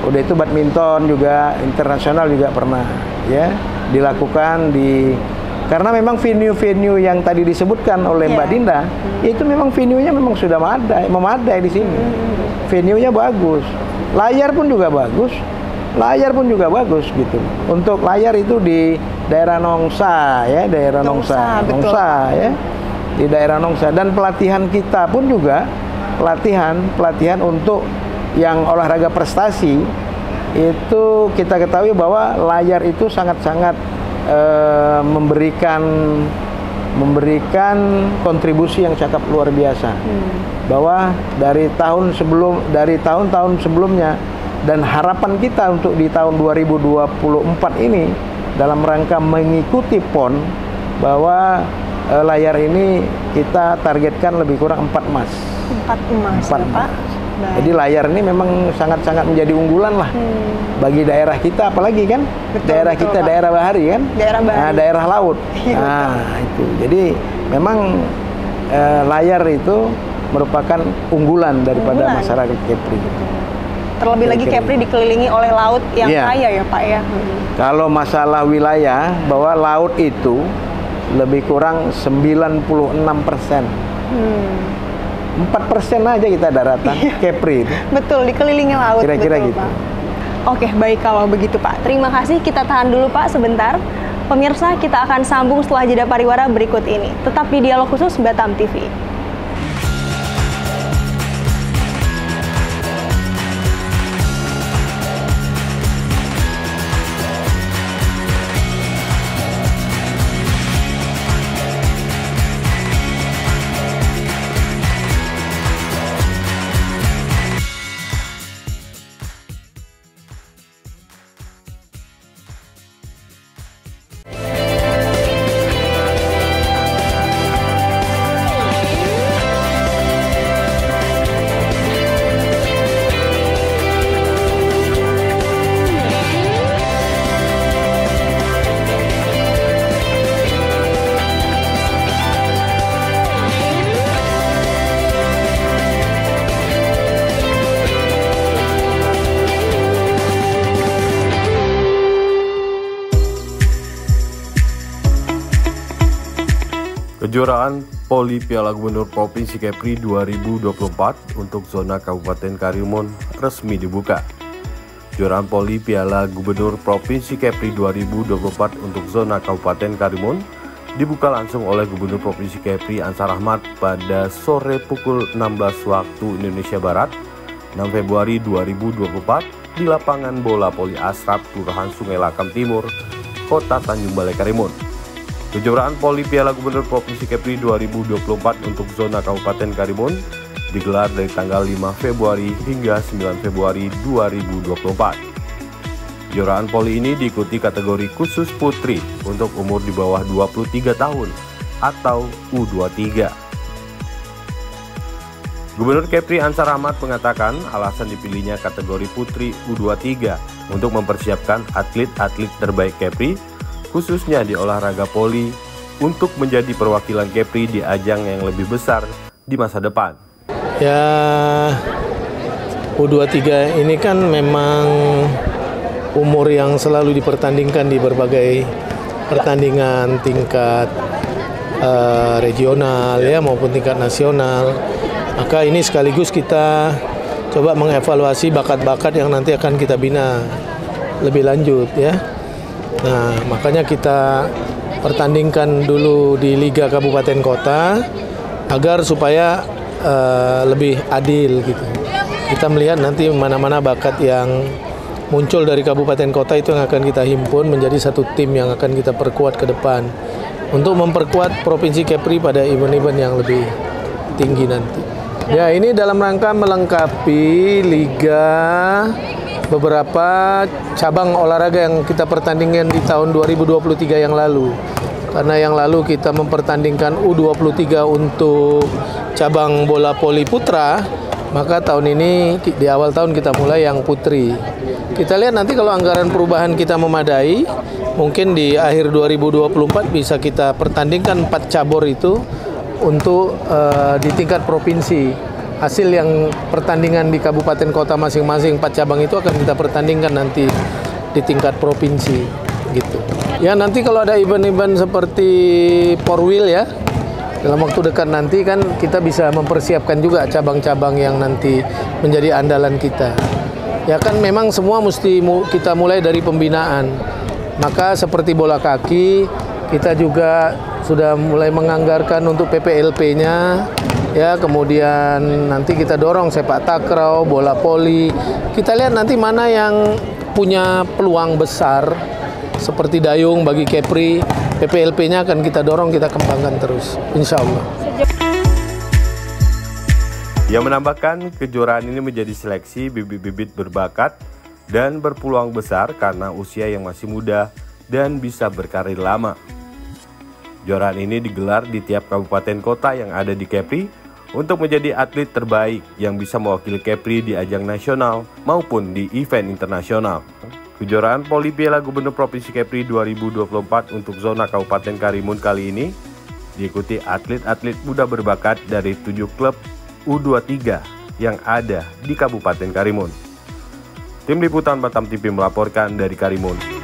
Udah itu badminton juga internasional juga pernah ya dilakukan karena memang venue-venue yang tadi disebutkan oleh Mbak Dinda itu memang venue-nya memang sudah memadai di sini. Venue-nya bagus, layar pun juga bagus gitu. Untuk layar itu di daerah Nongsa ya, Nongsa ya, di daerah Nongsa. Dan pelatihan kita pun juga pelatihan untuk yang olahraga prestasi itu kita ketahui bahwa layar itu sangat-sangat memberikan kontribusi yang cakap luar biasa. Bahwa dari tahun-tahun sebelumnya dan harapan kita untuk di tahun 2024 ini dalam rangka mengikuti PON bahwa layar ini kita targetkan lebih kurang 4 emas. 4 emas, Pak. Jadi layar ini memang sangat-sangat menjadi unggulan lah bagi daerah kita, apalagi kan daerah kita Pak. Daerah bahari kan, daerah laut. Nah itu, jadi memang layar itu merupakan unggulan daripada masyarakat Kepri. Terlebih lagi Kepri dikelilingi oleh laut yang kaya ya Pak ya. Kalau masalah wilayah, bahwa laut itu lebih kurang 96%. 4% aja kita daratan, Kepri. Betul, dikelilingi laut. Kira-kira gitu. Pak. Oke, baik kalau begitu Pak. Terima kasih, kita tahan dulu Pak sebentar. Pemirsa, kita akan sambung setelah jeda pariwara berikut ini. Tetap di Dialog Khusus Batam TV. Kejuaraan Poli Piala Gubernur Provinsi Kepri 2024 untuk zona Kabupaten Karimun resmi dibuka. Kejuaraan Poli Piala Gubernur Provinsi Kepri 2024 untuk zona Kabupaten Karimun dibuka langsung oleh Gubernur Provinsi Kepri Ansar Ahmad pada sore pukul 16 waktu Indonesia Barat 6 Februari 2024 di lapangan bola Poli Asrap, Kelurahan Sungai Lakam Timur, Kota Tanjung Balai Karimun. Kejuaraan Poli Piala Gubernur Provinsi Kepri 2024 untuk zona Kabupaten Karimun digelar dari tanggal 5 Februari hingga 9 Februari 2024. Kejuaraan Poli ini diikuti kategori khusus putri untuk umur di bawah 23 tahun atau U23. Gubernur Kepri Ansar Ahmad mengatakan alasan dipilihnya kategori putri U23 untuk mempersiapkan atlet-atlet terbaik Kepri khususnya di olahraga poli untuk menjadi perwakilan Kepri di ajang yang lebih besar di masa depan. Ya, U23 ini kan memang umur yang selalu dipertandingkan di berbagai pertandingan tingkat regional ya maupun tingkat nasional. Maka ini sekaligus kita coba mengevaluasi bakat-bakat yang nanti akan kita bina lebih lanjut ya. Nah, makanya kita pertandingkan dulu di Liga Kabupaten Kota agar supaya lebih adil gitu. Kita melihat nanti mana-mana bakat yang muncul dari kabupaten kota itu yang akan kita himpun menjadi satu tim yang akan kita perkuat ke depan untuk memperkuat Provinsi Kepri pada event-event yang lebih tinggi nanti. Ya, ini dalam rangka melengkapi liga beberapa cabang olahraga yang kita pertandingkan di tahun 2023 yang lalu. Karena yang lalu kita mempertandingkan U23 untuk cabang bola voli putra, maka tahun ini di awal tahun kita mulai yang putri. Kita lihat nanti kalau anggaran perubahan kita memadai, mungkin di akhir 2024 bisa kita pertandingkan 4 cabur itu untuk di tingkat provinsi. Hasil yang pertandingan di kabupaten kota masing-masing 4 cabang itu akan kita pertandingkan nanti di tingkat provinsi gitu. Ya, nanti kalau ada event-event seperti four wheel ya, dalam waktu dekat nanti kan kita bisa mempersiapkan juga cabang-cabang yang nanti menjadi andalan kita. Ya kan memang semua mesti kita mulai dari pembinaan. Maka seperti bola kaki, kita juga sudah mulai menganggarkan untuk PPLP-nya. Ya, kemudian nanti kita dorong sepak takraw, bola voli. Kita lihat nanti mana yang punya peluang besar seperti dayung bagi Kepri. PPLP-nya akan kita dorong, kita kembangkan terus, insya Allah. Ia menambahkan kejuaraan ini menjadi seleksi bibit-bibit berbakat dan berpeluang besar karena usia yang masih muda dan bisa berkarir lama. Kejuaraan ini digelar di tiap kabupaten kota yang ada di Kepri untuk menjadi atlet terbaik yang bisa mewakili Kepri di ajang nasional maupun di event internasional. Kejuaraan Poli Piala Gubernur Provinsi Kepri 2024 untuk zona Kabupaten Karimun kali ini diikuti atlet-atlet muda berbakat dari 7 klub U23 yang ada di Kabupaten Karimun. Tim Liputan Batam TV melaporkan dari Karimun.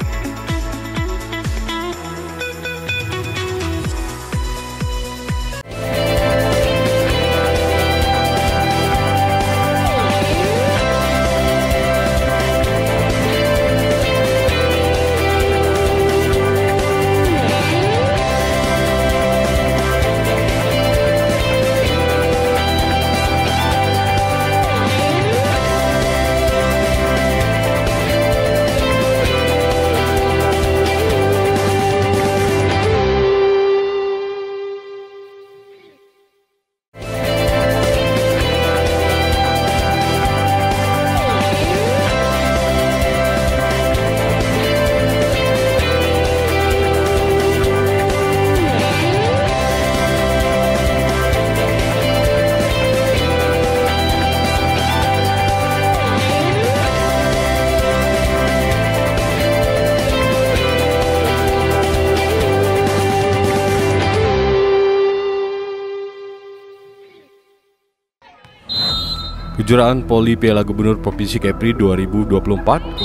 Kejuaraan Poli Piala Gubernur Provinsi Kepri 2024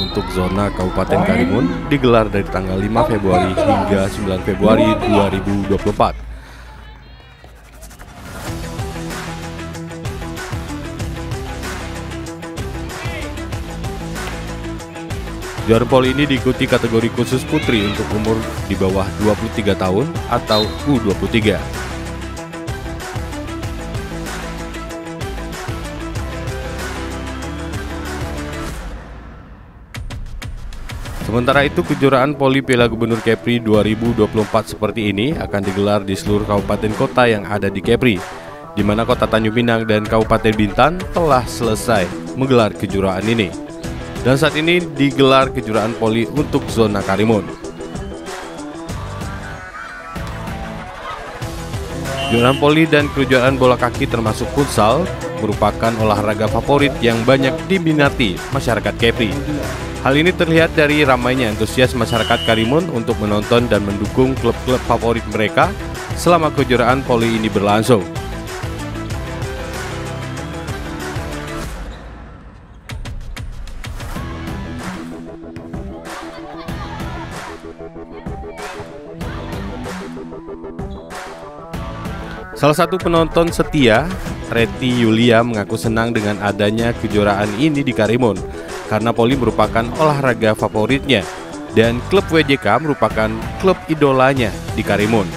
untuk zona Kabupaten Karimun digelar dari tanggal 5 Februari hingga 9 Februari 2024. Kejuaraan Poli ini diikuti kategori khusus putri untuk umur di bawah 23 tahun atau U23. Sementara itu, kejuaraan Poli Piala Gubernur Kepri 2024 seperti ini akan digelar di seluruh kabupaten kota yang ada di Kepri, di mana Kota Tanjung Pinang dan Kabupaten Bintan telah selesai menggelar kejuaraan ini. Dan saat ini digelar kejuaraan Poli untuk zona Karimun. Kejuaraan Poli dan kejuaraan bola kaki termasuk futsal merupakan olahraga favorit yang banyak diminati masyarakat Kepri. Hal ini terlihat dari ramainya antusias masyarakat Karimun untuk menonton dan mendukung klub-klub favorit mereka selama kejuaraan Poli ini berlangsung. Salah satu penonton setia, Reti Yulia, mengaku senang dengan adanya kejuaraan ini di Karimun karena Poli merupakan olahraga favoritnya dan klub WJK merupakan klub idolanya di Karimun.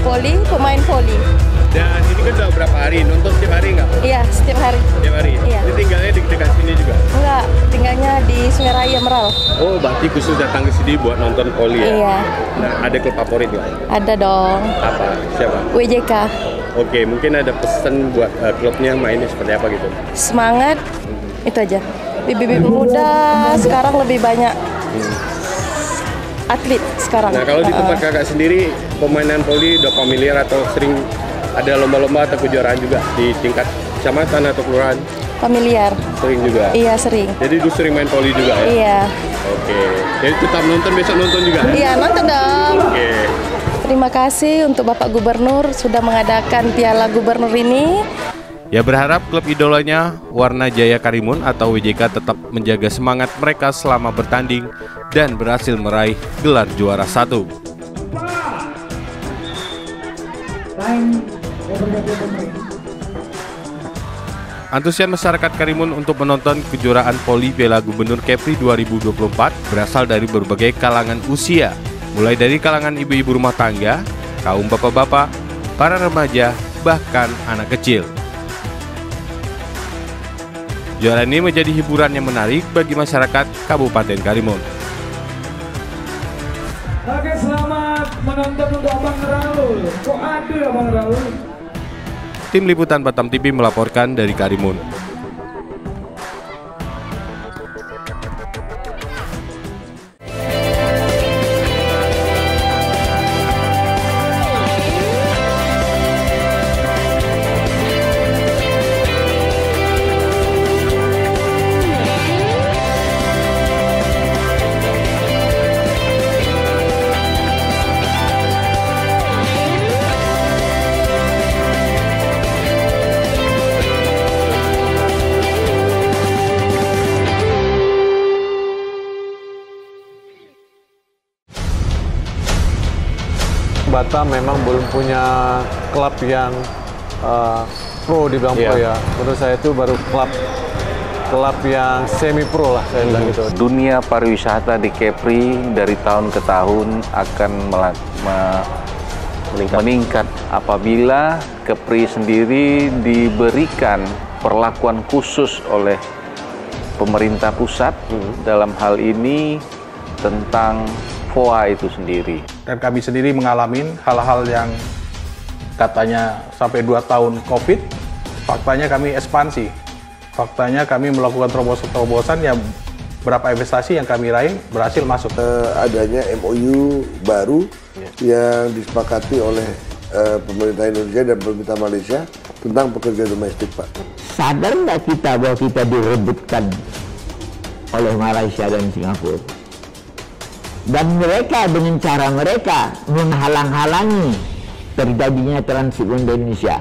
Voli, pemain voli. Dan ini kan udah berapa hari? Nonton setiap hari nggak? Iya, setiap hari. Setiap hari? Iya. Ini tinggalnya di dekat sini juga? Enggak, tinggalnya di Sungai Raya Meral. Oh, berarti khusus datang ke sini buat nonton voli ya? Iya. Nah, ada klub favorit nggak? Ada dong. Apa? Siapa? WJK. Oke, mungkin ada pesan buat klubnya mainnya seperti apa gitu? Semangat, itu aja. Bibit-bibit muda sekarang lebih banyak atlet sekarang. Nah, kalau di tempat kakak sendiri, pemainan voli udah familiar atau sering ada lomba-lomba atau kejuaraan juga di tingkat kecamatan atau kelurahan? Familiar. Sering juga? Iya, sering. Jadi dulu sering main voli juga ya? Iya. Oke, jadi tetap nonton, besok nonton juga? Iya, nonton dong. Oke. Terima kasih untuk Bapak Gubernur sudah mengadakan Piala Gubernur ini. Ya, berharap klub idolanya Warna Jaya Karimun atau WJK tetap menjaga semangat mereka selama bertanding dan berhasil meraih gelar juara 1. Antusias masyarakat Karimun untuk menonton kejuaraan voli Piala Gubernur Kepri 2024 berasal dari berbagai kalangan usia, mulai dari kalangan ibu-ibu rumah tangga, kaum bapak-bapak, para remaja, bahkan anak kecil. Kejuaraan ini menjadi hiburan yang menarik bagi masyarakat Kabupaten Karimun. Oke, selamat menonton untuk Abang Raul. Kok ada Abang Raul? Tim Liputan Batam TV melaporkan dari Karimun. Batam memang belum punya klub yang pro dibilang pro ya. Menurut saya itu baru klub yang semi pro lah saya bilang gitu. Dunia pariwisata di Kepri dari tahun ke tahun akan meningkat apabila Kepri sendiri diberikan perlakuan khusus oleh pemerintah pusat dalam hal ini tentang FOA itu sendiri. Dan kami sendiri mengalami hal-hal yang katanya sampai 2 tahun COVID, faktanya kami ekspansi. Faktanya kami melakukan terobosan-terobosan yang berapa investasi yang kami raih berhasil masuk. Adanya MOU baru yang disepakati oleh pemerintah Indonesia dan pemerintah Malaysia tentang pekerja domestik, Pak. Sadar nggak kita bahwa kita direbutkan oleh Malaysia dan Singapura? Dan mereka dengan cara mereka menghalang-halangi terjadinya transit di Indonesia.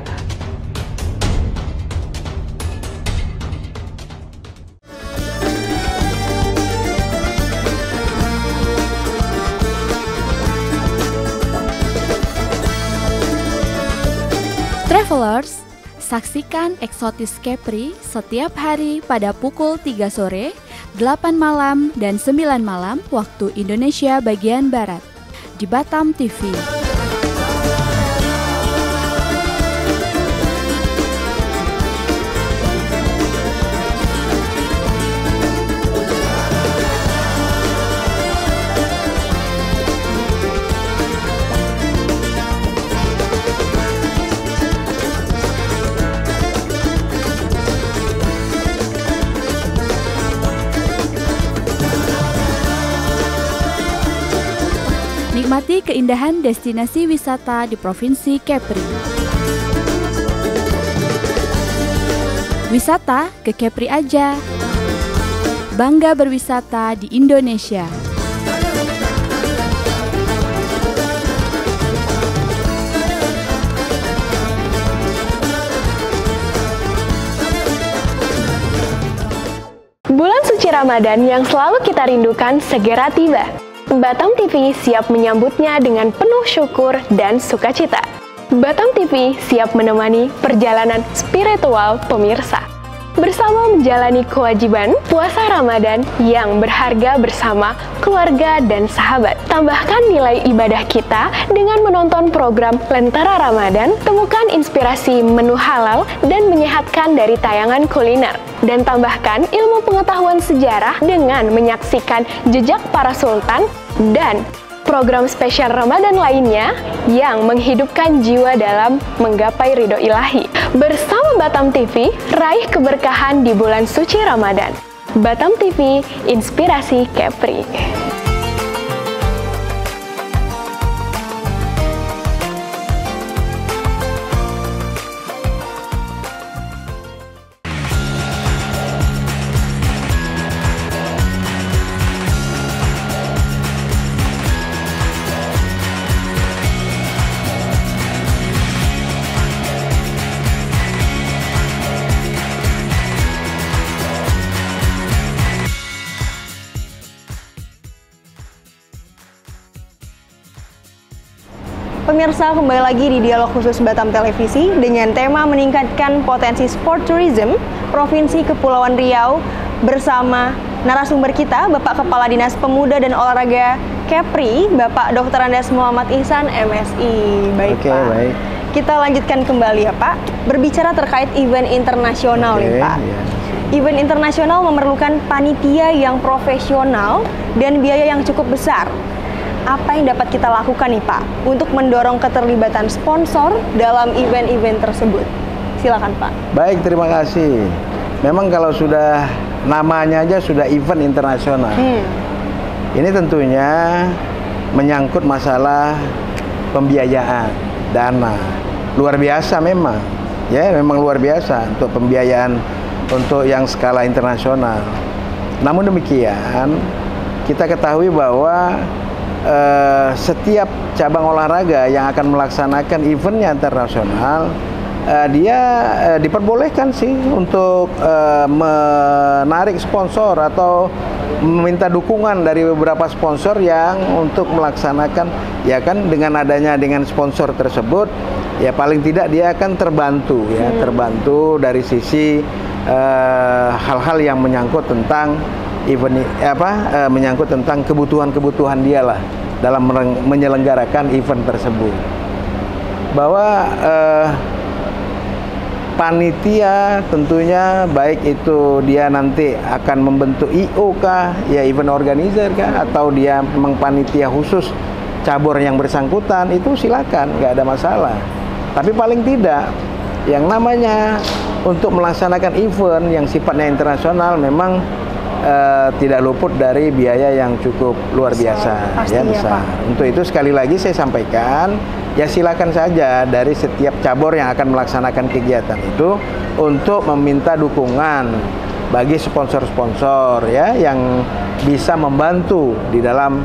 Travelers, saksikan Eksotis Kepri setiap hari pada pukul 3 sore, 8 malam, dan 9 malam waktu Indonesia bagian Barat di Batam TV. Nikmati keindahan destinasi wisata di Provinsi Kepri. Wisata ke Kepri aja. Bangga berwisata di Indonesia. Bulan suci Ramadan yang selalu kita rindukan segera tiba. Batam TV siap menyambutnya dengan penuh syukur dan sukacita. Batam TV siap menemani perjalanan spiritual pemirsa. Bersama menjalani kewajiban puasa Ramadan yang berharga bersama keluarga dan sahabat. Tambahkan nilai ibadah kita dengan menonton program Lentera Ramadan, temukan inspirasi menu halal dan menyehatkan dari tayangan kuliner. Dan tambahkan ilmu pengetahuan sejarah dengan menyaksikan jejak para sultan dan program spesial Ramadan lainnya yang menghidupkan jiwa dalam menggapai ridho ilahi. Bersama Batam TV, raih keberkahan di bulan suci Ramadan. Batam TV, inspirasi Kepri. Pemirsa, kembali lagi di Dialog Khusus Batam Televisi dengan tema meningkatkan potensi sport tourism Provinsi Kepulauan Riau bersama narasumber kita, Bapak Kepala Dinas Pemuda dan Olahraga Kepri, Bapak Dr. Andes Muhammad Ihsan, MSI. Baik, Oke, Pak. baik. Kita lanjutkan kembali ya, Pak. Berbicara terkait event internasional nih, Pak. Ya. Event internasional memerlukan panitia yang profesional dan biaya yang cukup besar. Apa yang dapat kita lakukan nih Pak untuk mendorong keterlibatan sponsor dalam event-event tersebut? Silakan Pak. Baik, terima kasih. Memang kalau sudah namanya aja sudah event internasional. Ini tentunya menyangkut masalah pembiayaan, dana. Luar biasa memang. Ya, memang luar biasa untuk pembiayaan untuk yang skala internasional. Namun demikian, kita ketahui bahwa setiap cabang olahraga yang akan melaksanakan eventnya internasional, dia diperbolehkan sih untuk menarik sponsor atau meminta dukungan dari beberapa sponsor yang untuk melaksanakan, ya kan, dengan adanya dengan sponsor tersebut, ya paling tidak dia akan terbantu, ya terbantu dari sisi hal-hal yang menyangkut tentang event menyangkut tentang kebutuhan dia lah dalam menyelenggarakan event tersebut. Bahwa panitia tentunya baik itu dia nanti akan membentuk IO kah, ya event organizer kah, atau dia memang panitia khusus cabur yang bersangkutan, itu silakan, nggak ada masalah. Tapi paling tidak yang namanya untuk melaksanakan event yang sifatnya internasional memang tidak luput dari biaya yang cukup luar biasa, ya besar. Untuk itu sekali lagi saya sampaikan, ya silakan saja dari setiap cabur yang akan melaksanakan kegiatan itu untuk meminta dukungan bagi sponsor-sponsor, ya yang bisa membantu di dalam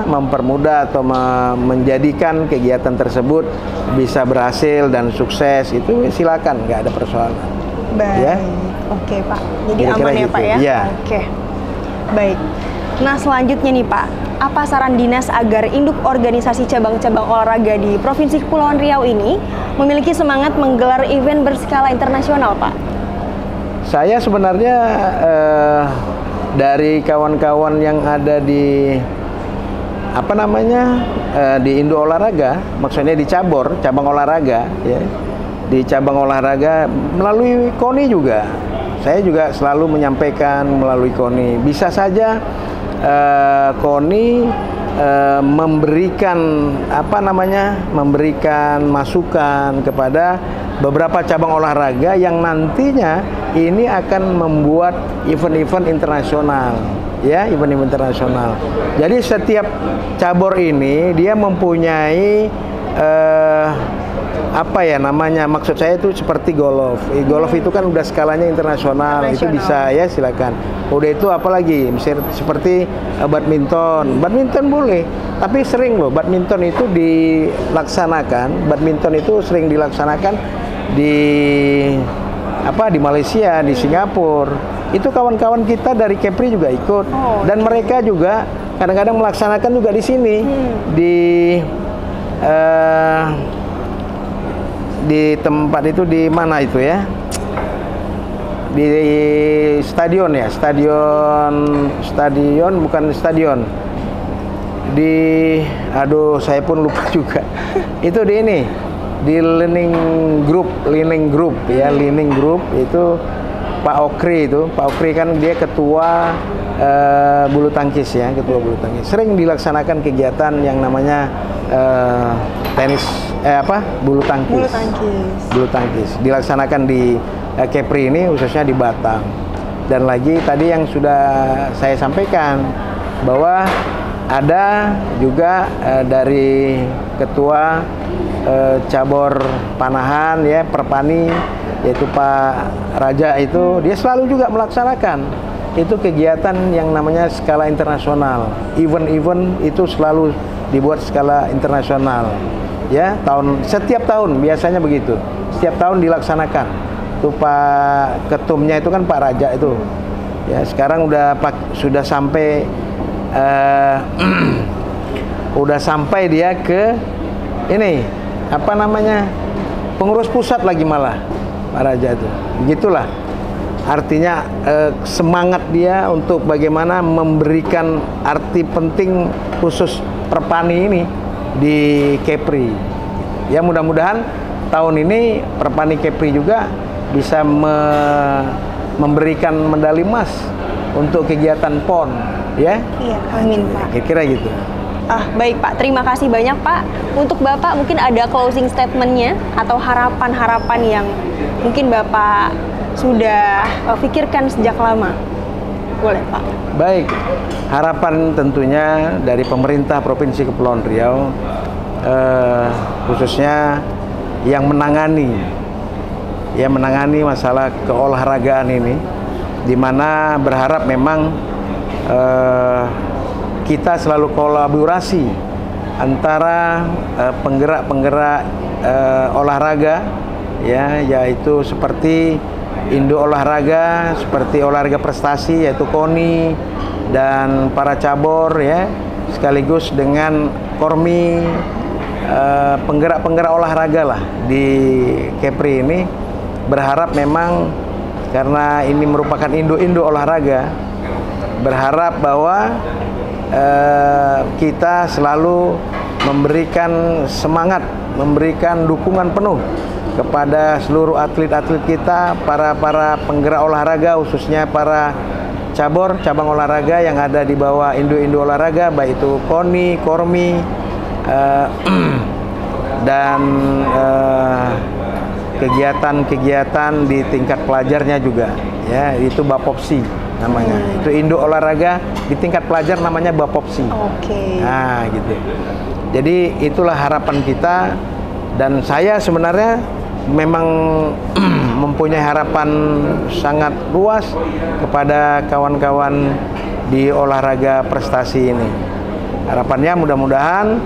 mempermudah atau menjadikan kegiatan tersebut bisa berhasil dan sukses. Itu silakan, nggak ada persoalan. Baik. Ya? Oke Pak, jadi aman ya gitu. Pak ya? Ya. Oke, baik. Nah selanjutnya nih Pak, apa saran dinas agar induk organisasi cabang-cabang olahraga di Provinsi Kepulauan Riau ini memiliki semangat menggelar event berskala internasional Pak? Saya sebenarnya dari kawan-kawan yang ada di di Indo Olahraga, maksudnya di cabang olahraga, ya, di cabang olahraga melalui KONI juga. Saya juga selalu menyampaikan melalui KONI, bisa saja KONI memberikan masukan kepada beberapa cabang olahraga yang nantinya ini akan membuat event-event internasional, ya, event-event internasional. Jadi setiap cabur ini dia mempunyai maksud saya itu seperti golf. Golf itu kan udah skalanya internasional, itu bisa, ya silakan. Udah itu apalagi seperti badminton boleh, tapi sering loh badminton itu sering dilaksanakan di Malaysia, di Singapura. Itu kawan-kawan kita dari Kepri juga ikut, dan mereka juga kadang-kadang melaksanakan juga di sini, di di tempat itu di mana itu ya? Di stadion ya, stadion bukan stadion. Saya pun lupa juga. Itu di ini, di Learning Group ya, Learning Group itu Pak Okri kan dia ketua bulu tangkis ya, ketua bulu tangkis. Sering dilaksanakan kegiatan yang namanya bulu tangkis. Dilaksanakan di Kepri ini khususnya di Batam. Dan lagi tadi yang sudah saya sampaikan bahwa ada juga dari ketua cabur panahan ya, Perpani, yaitu Pak Raja itu, dia selalu juga melaksanakan itu kegiatan yang namanya skala internasional. Event-event itu selalu dibuat skala internasional ya, setiap tahun biasanya begitu, setiap tahun dilaksanakan. Itu Pak Ketumnya itu kan Pak Raja itu ya, sekarang sudah sampai udah sampai dia ke ini apa namanya, pengurus pusat lagi malah Pak Raja itu. Begitulah artinya semangat dia untuk bagaimana memberikan arti penting khusus Perpani ini di Kepri. Ya mudah-mudahan tahun ini Perpani Kepri juga bisa memberikan medali emas untuk kegiatan PON ya. Iya, amin Pak. Kira-kira gitu. Baik Pak, terima kasih banyak Pak. Untuk Bapak mungkin ada closing statement-nya atau harapan-harapan yang mungkin Bapak sudah pikirkan sejak lama. Boleh Pak. Baik, harapan tentunya dari pemerintah Provinsi Kepulauan Riau, khususnya yang menangani masalah keolahragaan ini, di mana berharap memang kita selalu kolaborasi antara penggerak-penggerak olahraga ya, yaitu seperti Indo Olahraga, seperti olahraga prestasi yaitu KONI dan para cabur ya, sekaligus dengan Kormi, penggerak-penggerak olahraga lah di Kepri ini. Berharap memang karena ini merupakan Indo olahraga, berharap bahwa kita selalu memberikan semangat, memberikan dukungan penuh kepada seluruh atlet-atlet kita, para penggerak olahraga, khususnya para cabang olahraga yang ada di bawah Indo olahraga, baik itu KONI, Kormi, dan kegiatan-kegiatan di tingkat pelajarnya juga ya, itu Bapopsi namanya. Itu Indo olahraga di tingkat pelajar namanya Bapopsi. Nah gitu. Jadi itulah harapan kita, dan saya sebenarnya memang mempunyai harapan sangat luas kepada kawan-kawan di olahraga prestasi ini. Harapannya mudah-mudahan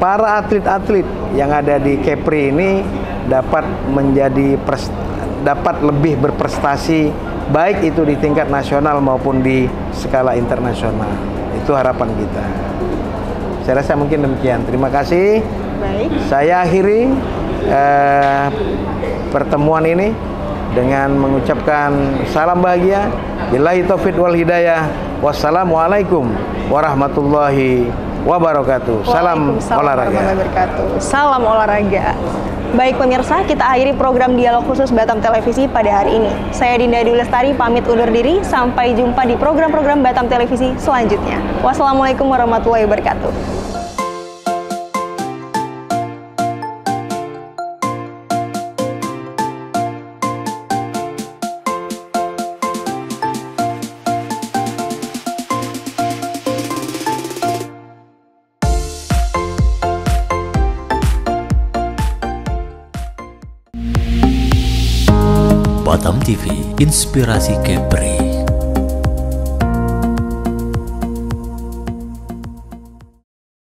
para atlet-atlet yang ada di Kepri ini dapat lebih berprestasi, baik itu di tingkat nasional maupun di skala internasional. Itu harapan kita. Saya rasa mungkin demikian. Terima kasih. Baik. Saya akhiri pertemuan ini dengan mengucapkan salam bahagia. Billahi taufiq wal hidayah. Wassalamualaikum warahmatullahi wabarakatuh. Salam olahraga. Salam olahraga. Baik pemirsa, kita akhiri program Dialog Khusus Batam Televisi pada hari ini. Saya Dinda Dwi Lestari pamit undur diri. Sampai jumpa di program-program Batam Televisi selanjutnya. Wassalamualaikum warahmatullahi wabarakatuh. Batam TV, inspirasi Kepri.